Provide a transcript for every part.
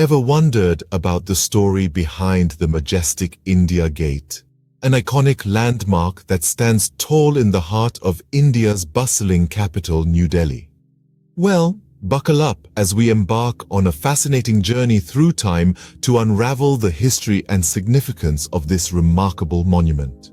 Ever wondered about the story behind the majestic India Gate, an iconic landmark that stands tall in the heart of India's bustling capital, New Delhi? Well, buckle up as we embark on a fascinating journey through time to unravel the history and significance of this remarkable monument.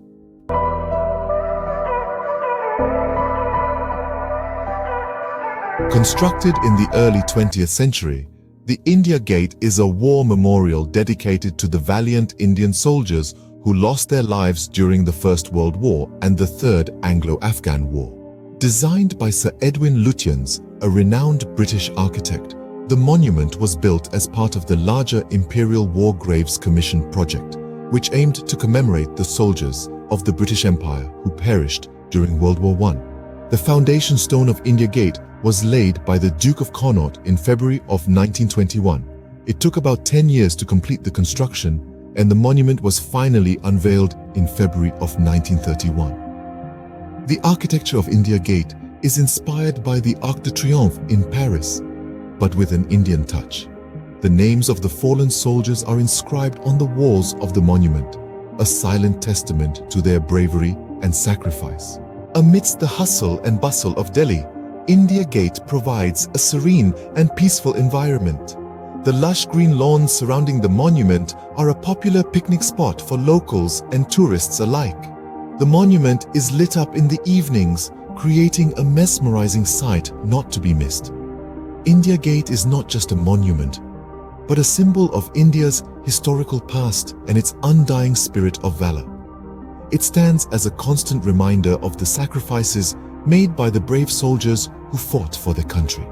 Constructed in the early 20th century, the India Gate is a war memorial dedicated to the valiant Indian soldiers who lost their lives during the First World War and the Third Anglo-Afghan War. Designed by Sir Edwin Lutyens, a renowned British architect, the monument was built as part of the larger Imperial War Graves Commission project, which aimed to commemorate the soldiers of the British Empire who perished during World War I. The foundation stone of India Gate was laid by the Duke of Connaught in February of 1921. It took about 10 years to complete the construction, and the monument was finally unveiled in February of 1931. The architecture of India Gate is inspired by the Arc de Triomphe in Paris, but with an Indian touch. The names of the fallen soldiers are inscribed on the walls of the monument, a silent testament to their bravery and sacrifice. Amidst the hustle and bustle of Delhi, India Gate provides a serene and peaceful environment. The lush green lawns surrounding the monument are a popular picnic spot for locals and tourists alike. The monument is lit up in the evenings, creating a mesmerizing sight not to be missed. India Gate is not just a monument, but a symbol of India's historical past and its undying spirit of valor. It stands as a constant reminder of the sacrifices made by the brave soldiers who fought for their country.